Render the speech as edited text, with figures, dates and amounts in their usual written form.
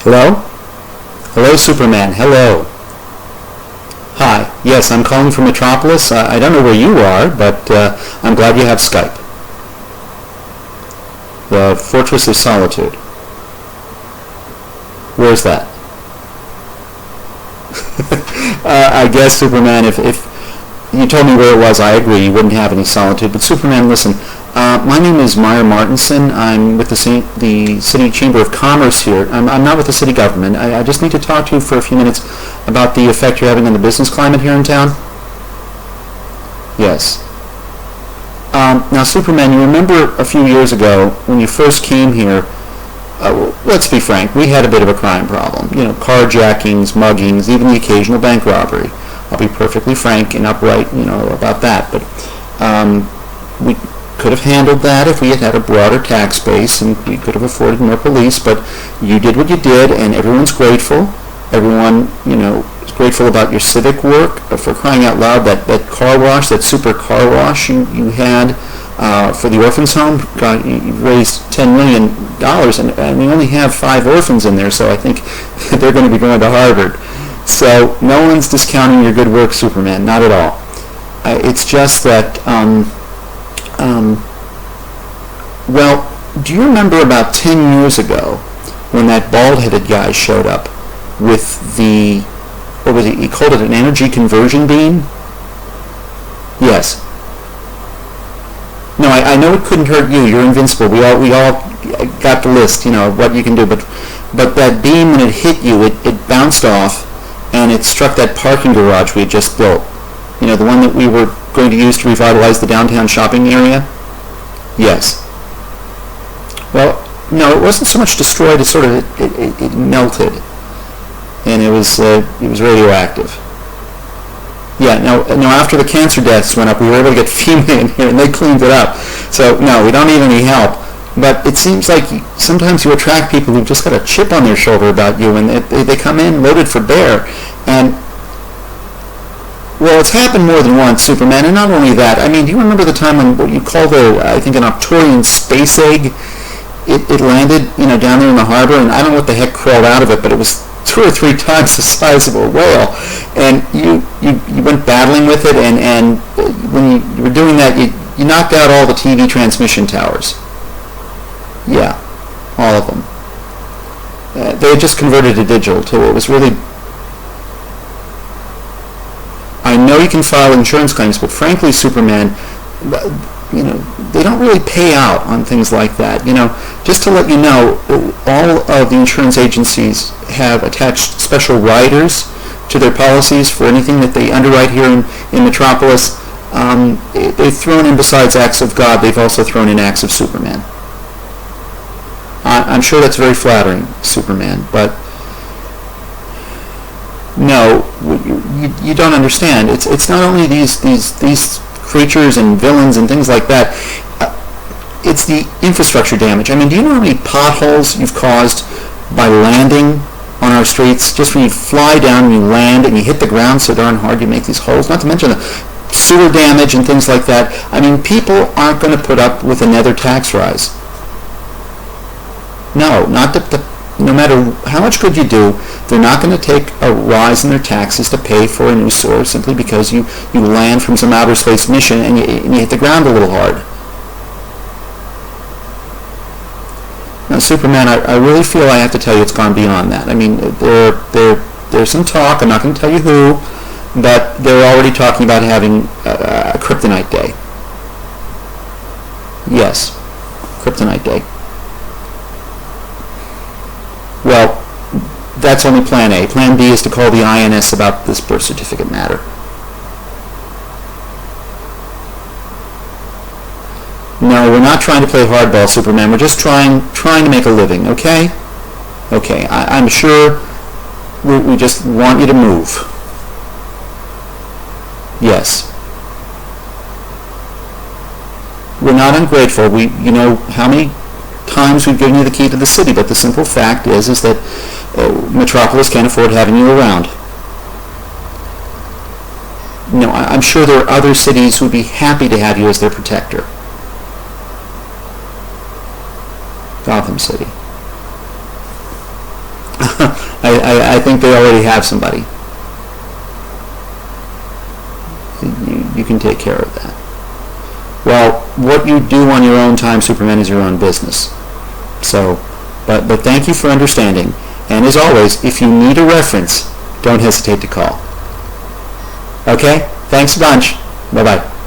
Hello? Hello, Superman. Hello. Hi. Yes, I'm calling from Metropolis. I don't know where you are, but I'm glad you have Skype. The Fortress of Solitude. Where's that? I guess, Superman, if you told me where it was, I agree, you wouldn't have any solitude. But Superman, listen, my name is Meyer Martinson. I'm with the City Chamber of Commerce here. I'm not with the city government. I just need to talk to you for a few minutes about the effect you're having on the business climate here in town. Yes. Now, Superman, you remember a few years ago when you first came here, let's be frank, we had a bit of a crime problem. You know, carjackings, muggings, even the occasional bank robbery. I'll be perfectly frank and upright, about that. But we could have handled that if we had had a broader tax base, and we could have afforded more police. But you did what you did, and everyone's grateful. Everyone, is grateful about your civic work. For crying out loud, that car wash, that super car wash you had for the orphans' home, God, you raised $10 million, and we only have 5 orphans in there, so I think they're going to be going to Harvard. So no one's discounting your good work, Superman, not at all. It's just that, do you remember about 10 years ago when that bald-headed guy showed up with what was he called it, an energy conversion beam? Yes. No, I know it couldn't hurt you. You're invincible. We all got the list, what you can do. But that beam, when it hit you, it bounced off, and it struck that parking garage we had just built. The one that we were going to use to revitalize the downtown shopping area? Yes. Well, no, it wasn't so much destroyed as it melted, and it was radioactive. Yeah, now after the cancer deaths went up, we were able to get FEMA in here, and they cleaned it up. So, no, we don't need any help. But it seems like sometimes you attract people who've just got a chip on their shoulder about you, and they come in loaded for bear. And, well, it's happened more than once, Superman, and not only that. I mean, do you remember the time when what you called I think, an Octorian space egg? It landed, down there in the harbor, and I don't know what the heck crawled out of it, but it was 2 or 3 times the size of a whale. And you went battling with it, and when you were doing that, you knocked out all the TV transmission towers. Yeah, all of them. They had just converted to digital, too. It was really... I know you can file insurance claims, but frankly, Superman, they don't really pay out on things like that. Just to let you know, all of the insurance agencies have attached special riders to their policies for anything that they underwrite here in Metropolis. They've thrown in, besides acts of God, they've also thrown in acts of Superman. I'm sure that's very flattering, Superman, but no, you don't understand. It's not only these creatures and villains and things like that. It's the infrastructure damage. I mean, do you know how many potholes you've caused by landing on our streets? Just when you fly down and you land and you hit the ground so darn hard you make these holes, not to mention the sewer damage and things like that. I mean, people aren't going to put up with another tax rise. No, no matter how much good you do, they're not going to take a rise in their taxes to pay for a new sewer simply because you land from some outer space mission and you hit the ground a little hard. Now, Superman, I really feel I have to tell you it's gone beyond that. I mean, there's some talk, I'm not going to tell you who, but they're already talking about having a Kryptonite Day. Yes, Kryptonite Day. Well, that's only Plan A. Plan B is to call the INS about this birth certificate matter. No, we're not trying to play hardball, Superman. We're just trying to make a living, okay? Okay, I'm sure we just want you to move. Yes. We're not ungrateful. You know how many times we've given you the key to the city, but the simple fact is that Metropolis can't afford having you around. No, I'm sure there are other cities who would be happy to have you as their protector. Gotham City. I think they already have somebody. You can take care of that. Well, what you do on your own time, Superman, is your own business. So, but thank you for understanding. And as always, if you need a reference, don't hesitate to call. Okay? Thanks a bunch. Bye-bye.